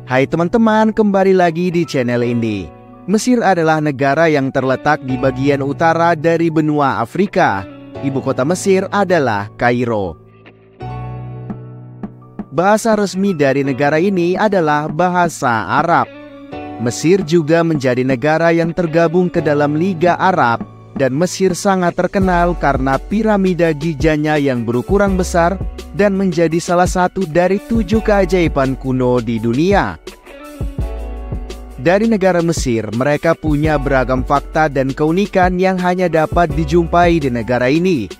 Hai teman-teman, kembali lagi di channel ini. Mesir adalah negara yang terletak di bagian utara dari benua Afrika. Ibu kota Mesir adalah Kairo. Bahasa resmi dari negara ini adalah bahasa Arab. Mesir juga menjadi negara yang tergabung ke dalam Liga Arab, dan Mesir sangat terkenal karena piramida Gizanya yang berukuran besar dan menjadi salah satu dari 7 keajaiban kuno di dunia. Dari negara Mesir, mereka punya beragam fakta dan keunikan yang hanya dapat dijumpai di negara ini.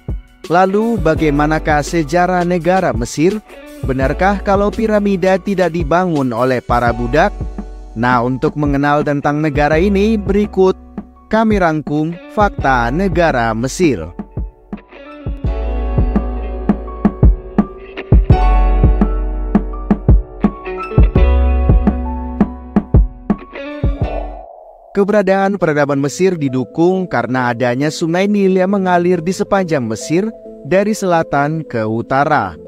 Lalu, bagaimanakah sejarah negara Mesir? Benarkah kalau piramida tidak dibangun oleh para budak? Nah, untuk mengenal tentang negara ini, berikut kami rangkum fakta negara Mesir. Keberadaan peradaban Mesir didukung karena adanya Sungai Nil yang mengalir di sepanjang Mesir dari selatan ke utara.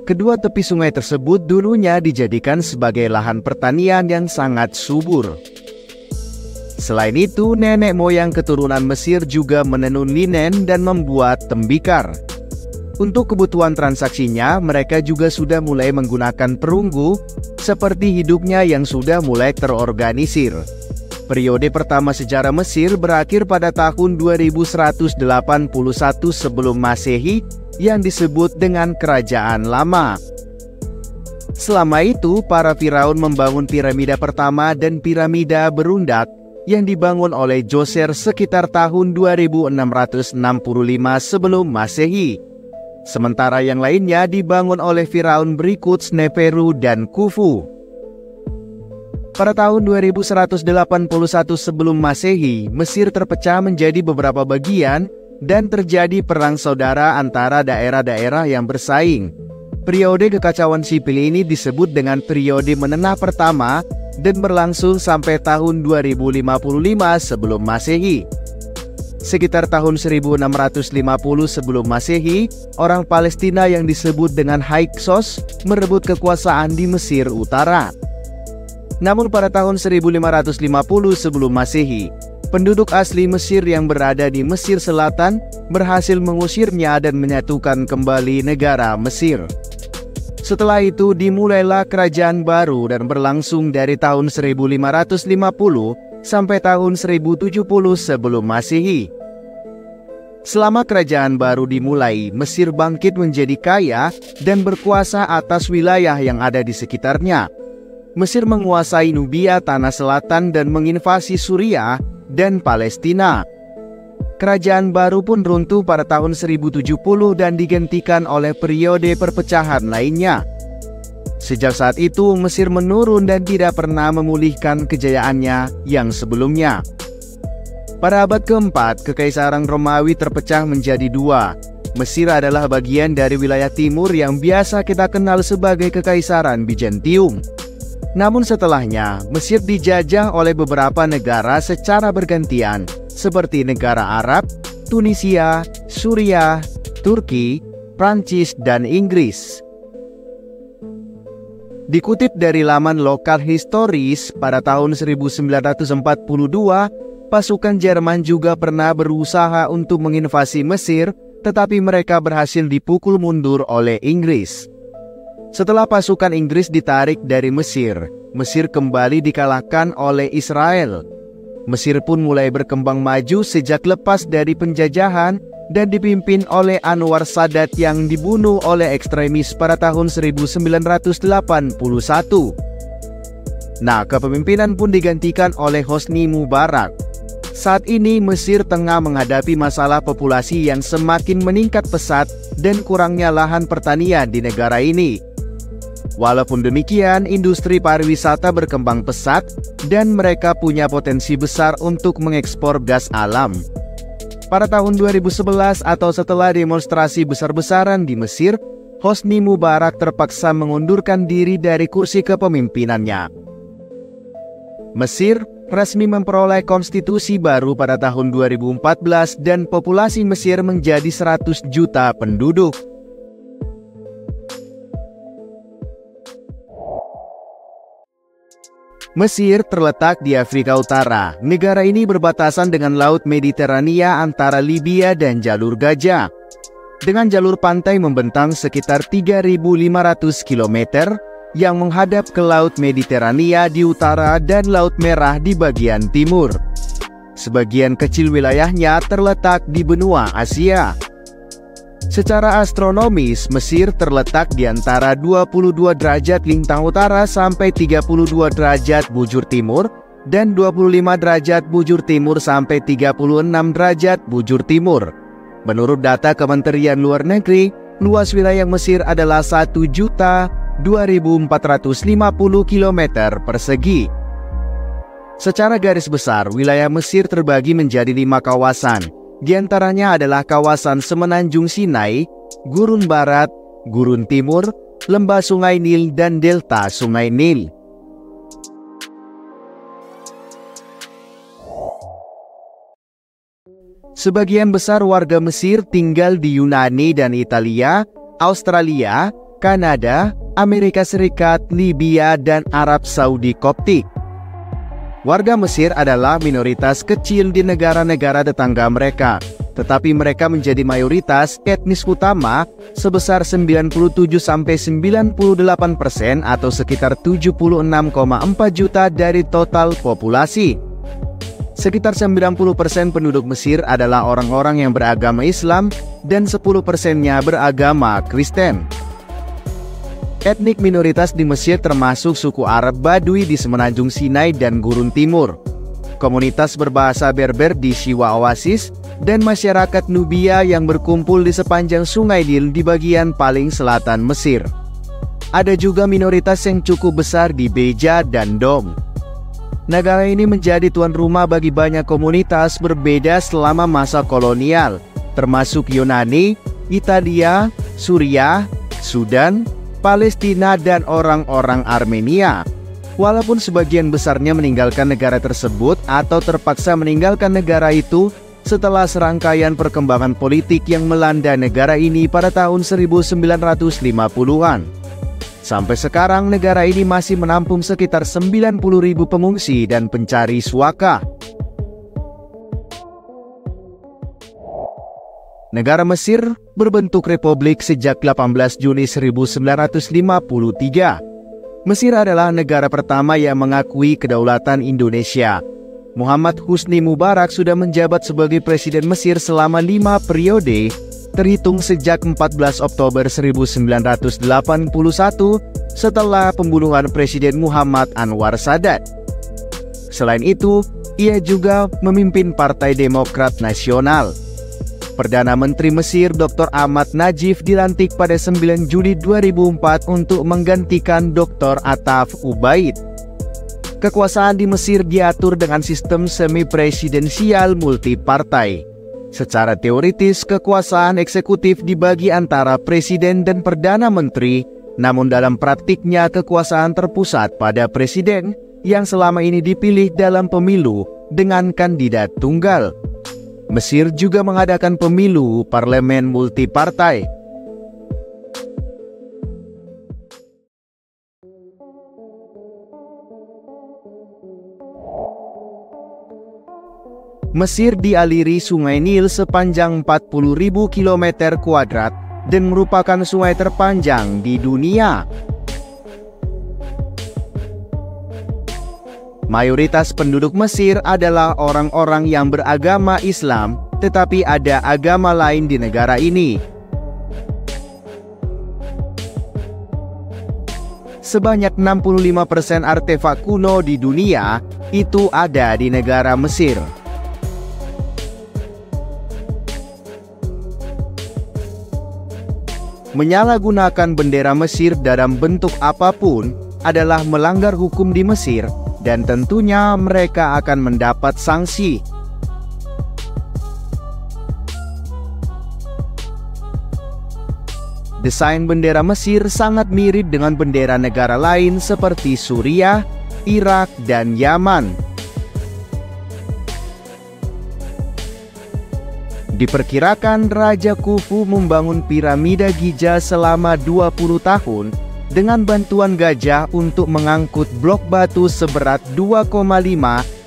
Kedua tepi sungai tersebut dulunya dijadikan sebagai lahan pertanian yang sangat subur. Selain itu, nenek moyang keturunan Mesir juga menenun linen dan membuat tembikar. Untuk kebutuhan transaksinya, mereka juga sudah mulai menggunakan perunggu, seperti hidupnya yang sudah mulai terorganisir. Periode pertama sejarah Mesir berakhir pada tahun 2181 sebelum Masehi yang disebut dengan Kerajaan Lama. Selama itu, para firaun membangun piramida pertama dan piramida berundak yang dibangun oleh Djoser sekitar tahun 2665 sebelum Masehi. Sementara yang lainnya dibangun oleh firaun berikut Sneferu dan Khufu. Pada tahun 2181 sebelum Masehi, Mesir terpecah menjadi beberapa bagian dan terjadi perang saudara antara daerah-daerah yang bersaing. Periode kekacauan sipil ini disebut dengan periode menenah pertama dan berlangsung sampai tahun 2055 sebelum Masehi. Sekitar tahun 1650 sebelum Masehi, orang Palestina yang disebut dengan Hyksos merebut kekuasaan di Mesir Utara. Namun pada tahun 1550 sebelum Masehi, penduduk asli Mesir yang berada di Mesir Selatan berhasil mengusirnya dan menyatukan kembali negara Mesir. Setelah itu dimulailah kerajaan baru dan berlangsung dari tahun 1550 sampai tahun 1070 sebelum Masehi. Selama kerajaan baru dimulai, Mesir bangkit menjadi kaya dan berkuasa atas wilayah yang ada di sekitarnya. Mesir menguasai Nubia, tanah selatan, dan menginvasi Suriah dan Palestina. Kerajaan baru pun runtuh pada tahun 1070 dan digantikan oleh periode perpecahan lainnya. Sejak saat itu, Mesir menurun dan tidak pernah memulihkan kejayaannya yang sebelumnya. Pada abad keempat, Kekaisaran Romawi terpecah menjadi dua. Mesir adalah bagian dari wilayah timur yang biasa kita kenal sebagai Kekaisaran Bizantium. Namun setelahnya, Mesir dijajah oleh beberapa negara secara bergantian, seperti negara Arab, Tunisia, Suriah, Turki, Prancis, dan Inggris. Dikutip dari laman lokal historis, pada tahun 1942, pasukan Jerman juga pernah berusaha untuk menginvasi Mesir, tetapi mereka berhasil dipukul mundur oleh Inggris. Setelah pasukan Inggris ditarik dari Mesir, Mesir kembali dikalahkan oleh Israel. Mesir pun mulai berkembang maju sejak lepas dari penjajahan dan dipimpin oleh Anwar Sadat yang dibunuh oleh ekstremis pada tahun 1981. Nah, kepemimpinan pun digantikan oleh Hosni Mubarak. Saat ini Mesir tengah menghadapi masalah populasi yang semakin meningkat pesat dan kurangnya lahan pertanian di negara ini. Walaupun demikian, industri pariwisata berkembang pesat dan mereka punya potensi besar untuk mengekspor gas alam. Pada tahun 2011 atau setelah demonstrasi besar-besaran di Mesir, Hosni Mubarak terpaksa mengundurkan diri dari kursi kepemimpinannya. Mesir resmi memperoleh konstitusi baru pada tahun 2014 dan populasi Mesir menjadi 100 juta penduduk. Mesir terletak di Afrika Utara. Negara ini berbatasan dengan Laut Mediterania antara Libya dan Jalur Gajah. Dengan jalur pantai membentang sekitar 3.500 km yang menghadap ke Laut Mediterania di utara dan Laut Merah di bagian timur. Sebagian kecil wilayahnya terletak di benua Asia. Secara astronomis, Mesir terletak di antara 22 derajat lintang utara sampai 32 derajat bujur timur dan 25 derajat bujur timur sampai 36 derajat bujur timur. Menurut data Kementerian Luar Negeri, luas wilayah Mesir adalah 1.2.450 km persegi. Secara garis besar, wilayah Mesir terbagi menjadi 5 kawasan. Di antaranya adalah kawasan Semenanjung Sinai, Gurun Barat, Gurun Timur, Lembah Sungai Nil, dan Delta Sungai Nil. Sebagian besar warga Mesir tinggal di Yunani dan Italia, Australia, Kanada, Amerika Serikat, Libya, dan Arab Saudi Koptik. Warga Mesir adalah minoritas kecil di negara-negara tetangga mereka, tetapi mereka menjadi mayoritas etnis utama sebesar 97–98% atau sekitar 76,4 juta dari total populasi. Sekitar 90% penduduk Mesir adalah orang-orang yang beragama Islam dan 10%-nya beragama Kristen. Etnik minoritas di Mesir termasuk suku Arab Badui di Semenanjung Sinai dan Gurun Timur, komunitas berbahasa Berber di Siwa Oasis, dan masyarakat Nubia yang berkumpul di sepanjang Sungai Nil di bagian paling selatan Mesir. Ada juga minoritas yang cukup besar di Beja dan Dom. Negara ini menjadi tuan rumah bagi banyak komunitas berbeda selama masa kolonial, termasuk Yunani, Italia, Suriah, Sudan, Palestina, dan orang-orang Armenia. Walaupun sebagian besarnya meninggalkan negara tersebut atau terpaksa meninggalkan negara itu setelah serangkaian perkembangan politik yang melanda negara ini pada tahun 1950-an. Sampai sekarang negara ini masih menampung sekitar 90.000 pengungsi dan pencari suaka. Negara Mesir berbentuk republik sejak 18 Juni 1953. Mesir adalah negara pertama yang mengakui kedaulatan Indonesia. Muhammad Husni Mubarak sudah menjabat sebagai presiden Mesir selama 5 periode, terhitung sejak 14 Oktober 1981 setelah pembunuhan Presiden Muhammad Anwar Sadat. Selain itu, ia juga memimpin Partai Demokrat Nasional. Perdana Menteri Mesir Dr. Ahmad Najib dilantik pada 9 Juli 2004 untuk menggantikan Dr. Attaf Ubaid. Kekuasaan di Mesir diatur dengan sistem semi-presidensial multipartai. Secara teoritis, kekuasaan eksekutif dibagi antara presiden dan perdana menteri, namun dalam praktiknya kekuasaan terpusat pada presiden yang selama ini dipilih dalam pemilu dengan kandidat tunggal. Mesir juga mengadakan pemilu parlemen multipartai. Mesir dialiri Sungai Nil sepanjang 40.000 km kuadrat dan merupakan sungai terpanjang di dunia. Mayoritas penduduk Mesir adalah orang-orang yang beragama Islam, tetapi ada agama lain di negara ini. Sebanyak 65% artefak kuno di dunia itu ada di negara Mesir. Menyalahgunakan bendera Mesir dalam bentuk apapun adalah melanggar hukum di Mesir, dan tentunya mereka akan mendapat sanksi. Desain bendera Mesir sangat mirip dengan bendera negara lain seperti Suriah, Irak, dan Yaman. Diperkirakan Raja Khufu membangun piramida Giza selama 20 tahun dengan bantuan gajah untuk mengangkut blok batu seberat 2,5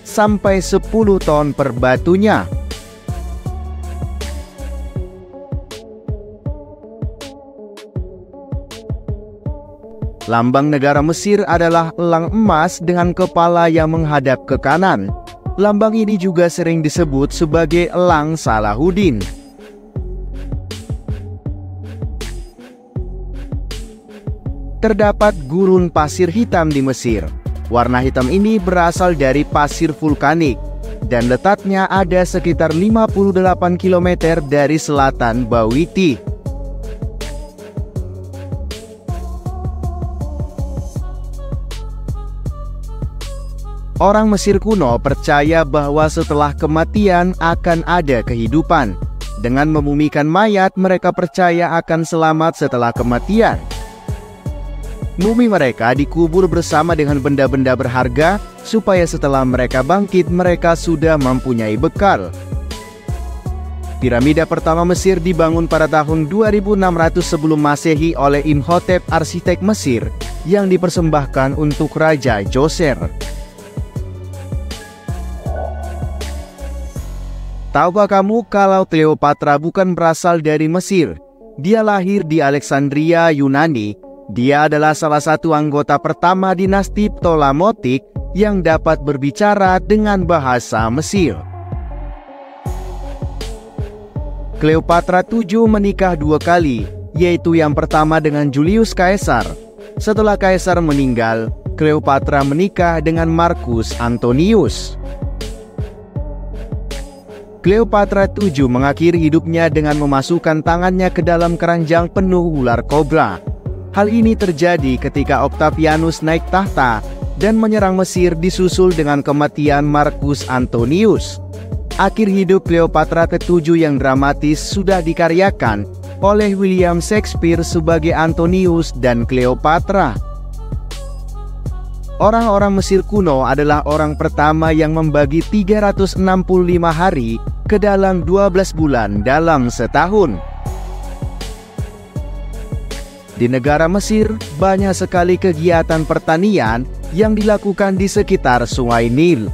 sampai 10 ton per batunya. Lambang negara Mesir adalah elang emas dengan kepala yang menghadap ke kanan. Lambang ini juga sering disebut sebagai elang Salahuddin. Terdapat gurun pasir hitam di Mesir. Warna hitam ini berasal dari pasir vulkanik dan letaknya ada sekitar 58 km dari selatan Bawiti. Orang Mesir kuno percaya bahwa setelah kematian akan ada kehidupan. Dengan memumikan mayat, mereka percaya akan selamat setelah kematian. Mumi mereka dikubur bersama dengan benda-benda berharga, supaya setelah mereka bangkit, mereka sudah mempunyai bekal. Piramida pertama Mesir dibangun pada tahun 2600 sebelum Masehi oleh Imhotep, arsitek Mesir, yang dipersembahkan untuk Raja Djoser. Tahukah kamu kalau Cleopatra bukan berasal dari Mesir? Dia lahir di Alexandria, Yunani. Dia adalah salah satu anggota pertama dinasti Ptolemotik yang dapat berbicara dengan bahasa Mesir. Cleopatra VII menikah 2 kali, yaitu yang pertama dengan Julius Caesar. Setelah Caesar meninggal, Cleopatra menikah dengan Marcus Antonius. Cleopatra VII mengakhiri hidupnya dengan memasukkan tangannya ke dalam keranjang penuh ular kobra. Hal ini terjadi ketika Octavianus naik tahta dan menyerang Mesir disusul dengan kematian Marcus Antonius. Akhir hidup Cleopatra ke-7 yang dramatis sudah dikaryakan oleh William Shakespeare sebagai Antonius dan Cleopatra. Orang-orang Mesir kuno adalah orang pertama yang membagi 365 hari ke dalam 12 bulan dalam setahun. Di negara Mesir, banyak sekali kegiatan pertanian yang dilakukan di sekitar Sungai Nil.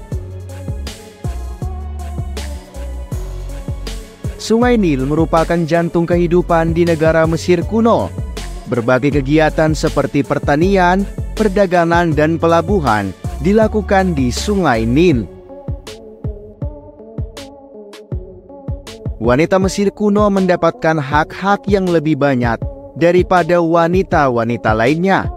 Sungai Nil merupakan jantung kehidupan di negara Mesir kuno. Berbagai kegiatan seperti pertanian, perdagangan, dan pelabuhan dilakukan di Sungai Nil. Wanita Mesir kuno mendapatkan hak-hak yang lebih banyak daripada wanita-wanita lainnya.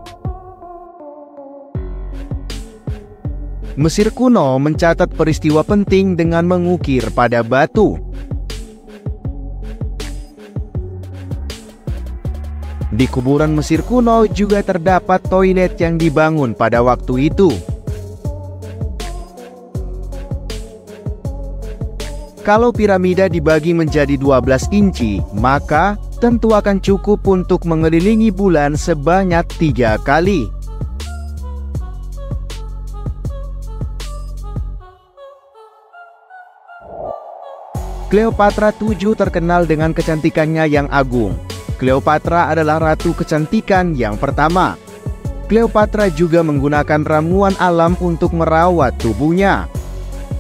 Mesir kuno mencatat peristiwa penting dengan mengukir pada batu. Di kuburan Mesir kuno juga terdapat toilet yang dibangun pada waktu itu. Kalau piramida dibagi menjadi 12 inci, maka tentu akan cukup untuk mengelilingi bulan sebanyak 3 kali. Cleopatra VII terkenal dengan kecantikannya yang agung. Cleopatra adalah ratu kecantikan yang pertama. Cleopatra juga menggunakan ramuan alam untuk merawat tubuhnya.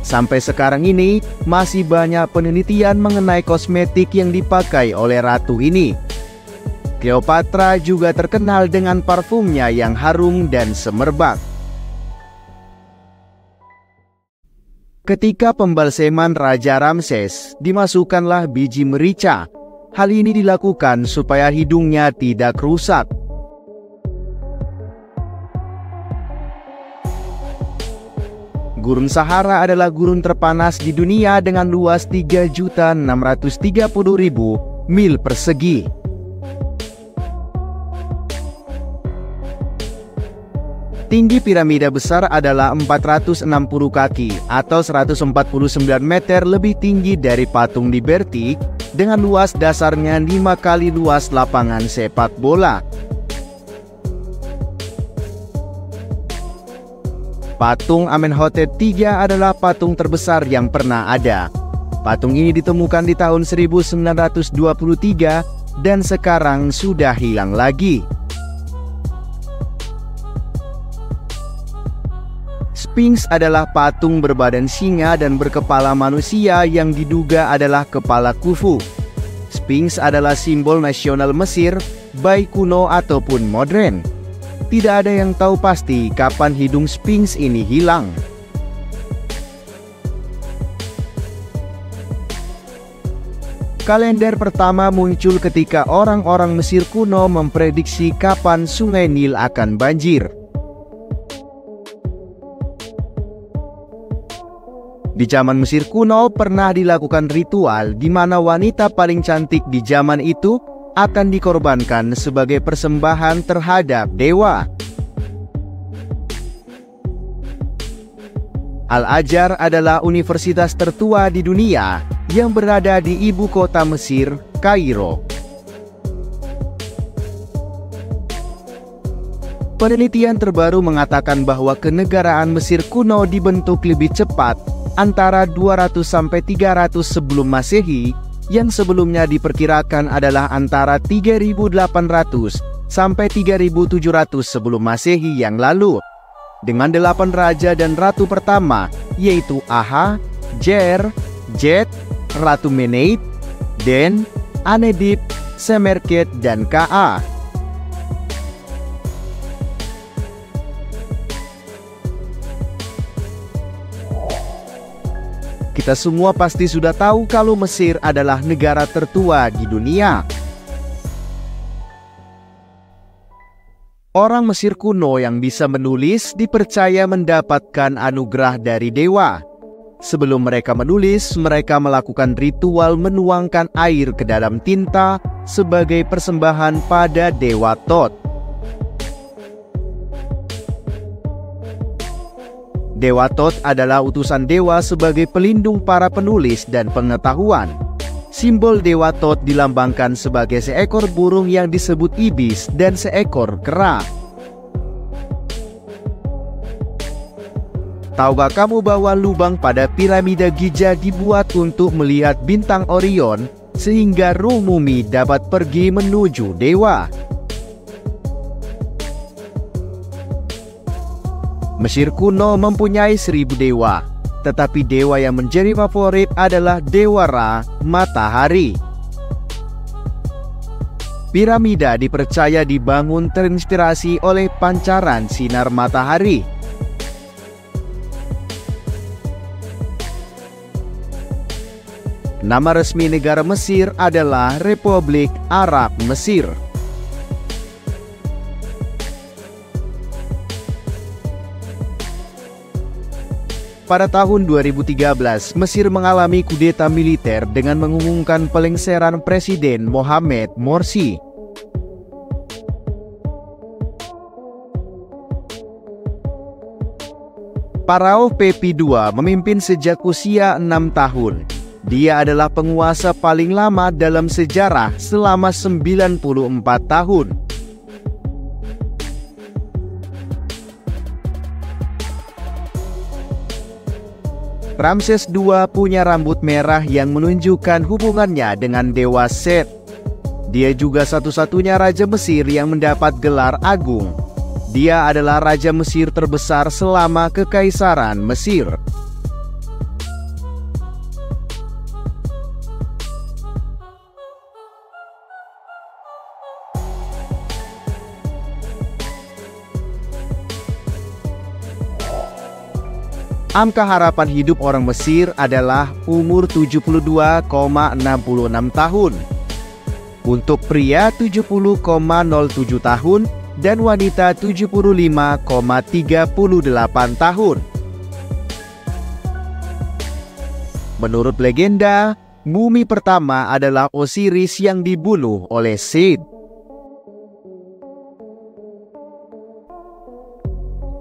Sampai sekarang ini, masih banyak penelitian mengenai kosmetik yang dipakai oleh ratu ini. Cleopatra juga terkenal dengan parfumnya yang harum dan semerbak. Ketika pembalseman Raja Ramses, dimasukkanlah biji merica. Hal ini dilakukan supaya hidungnya tidak rusak. Gurun Sahara adalah gurun terpanas di dunia dengan luas 3.630.000 mil persegi. Tinggi piramida besar adalah 460 kaki atau 149 meter lebih tinggi dari patung Liberty dengan luas dasarnya 5 kali luas lapangan sepak bola. Patung Amenhotep III adalah patung terbesar yang pernah ada. Patung ini ditemukan di tahun 1923 dan sekarang sudah hilang lagi. Sphinx adalah patung berbadan singa dan berkepala manusia yang diduga adalah kepala Khufu. Sphinx adalah simbol nasional Mesir, baik kuno ataupun modern. Tidak ada yang tahu pasti kapan hidung Sphinx ini hilang. Kalender pertama muncul ketika orang-orang Mesir kuno memprediksi kapan Sungai Nil akan banjir. Di zaman Mesir kuno pernah dilakukan ritual di mana wanita paling cantik di zaman itu akan dikorbankan sebagai persembahan terhadap dewa. Al-Azhar adalah universitas tertua di dunia yang berada di ibu kota Mesir, Kairo. Penelitian terbaru mengatakan bahwa kenegaraan Mesir kuno dibentuk lebih cepat antara 200 sampai 300 sebelum Masehi, yang sebelumnya diperkirakan adalah antara 3.800 sampai 3.700 sebelum Masehi yang lalu, dengan 8 raja dan ratu pertama, yaitu Aha, Jer, Jet, Ratu Meneid, Den, Anedip, Semerkit, dan Ka. Kita semua pasti sudah tahu kalau Mesir adalah negara tertua di dunia. Orang Mesir kuno yang bisa menulis dipercaya mendapatkan anugerah dari dewa. Sebelum mereka menulis, mereka melakukan ritual menuangkan air ke dalam tinta sebagai persembahan pada dewa Thoth. Dewa Thoth adalah utusan dewa sebagai pelindung para penulis dan pengetahuan. Simbol Dewa Thoth dilambangkan sebagai seekor burung yang disebut ibis dan seekor kera. Tahukah kamu bahwa lubang pada piramida Giza dibuat untuk melihat bintang Orion sehingga roh mumi dapat pergi menuju dewa? Mesir kuno mempunyai 1000 dewa, tetapi dewa yang menjadi favorit adalah Dewa Ra, matahari. Piramida dipercaya dibangun terinspirasi oleh pancaran sinar matahari. Nama resmi negara Mesir adalah Republik Arab Mesir. Pada tahun 2013, Mesir mengalami kudeta militer dengan mengumumkan pelengseran Presiden Mohamed Morsi. Pharao Pepi II memimpin sejak usia 6 tahun. Dia adalah penguasa paling lama dalam sejarah selama 94 tahun. Ramses II punya rambut merah yang menunjukkan hubungannya dengan dewa Set. Dia juga satu-satunya raja Mesir yang mendapat gelar agung. Dia adalah raja Mesir terbesar selama Kekaisaran Mesir. Angka harapan hidup orang Mesir adalah umur 72,66 tahun. Untuk pria 70,07 tahun dan wanita 75,38 tahun. Menurut legenda, mumi pertama adalah Osiris yang dibunuh oleh Set.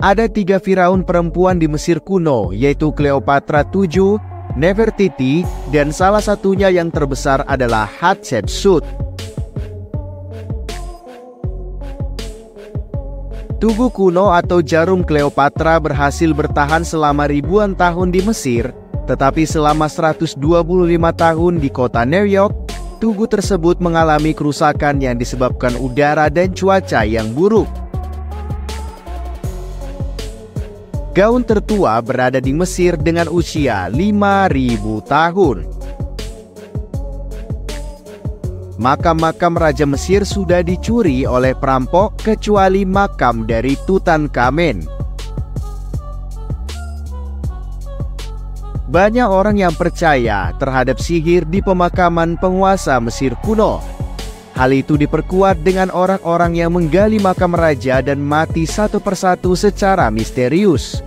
Ada 3 Firaun perempuan di Mesir kuno, yaitu Cleopatra VII, Nefertiti, dan salah satunya yang terbesar adalah Hatshepsut. Tugu kuno atau jarum Cleopatra berhasil bertahan selama ribuan tahun di Mesir, tetapi selama 125 tahun di kota New York, tugu tersebut mengalami kerusakan yang disebabkan udara dan cuaca yang buruk. Gaun tertua berada di Mesir dengan usia 5.000 tahun. Makam-makam Raja Mesir sudah dicuri oleh perampok kecuali makam dari Tutankhamen. Banyak orang yang percaya terhadap sihir di pemakaman penguasa Mesir kuno. Hal itu diperkuat dengan orang-orang yang menggali makam raja dan mati satu persatu secara misterius.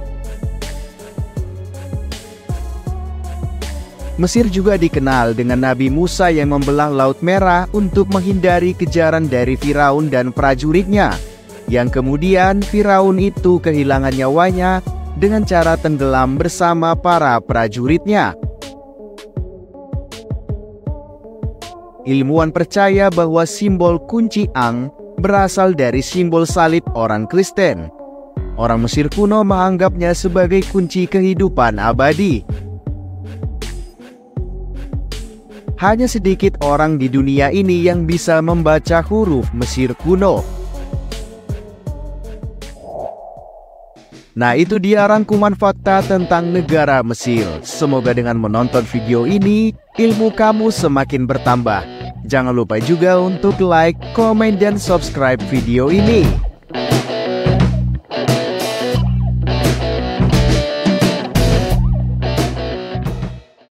Mesir juga dikenal dengan Nabi Musa yang membelah Laut Merah untuk menghindari kejaran dari Firaun dan prajuritnya, yang kemudian Firaun itu kehilangan nyawanya dengan cara tenggelam bersama para prajuritnya. Ilmuwan percaya bahwa simbol kunci Ang berasal dari simbol salib orang Kristen. Orang Mesir kuno menganggapnya sebagai kunci kehidupan abadi. Hanya sedikit orang di dunia ini yang bisa membaca huruf Mesir kuno. Nah, itu dia rangkuman fakta tentang negara Mesir. Semoga dengan menonton video ini, ilmu kamu semakin bertambah. Jangan lupa juga untuk like, komen, dan subscribe video ini.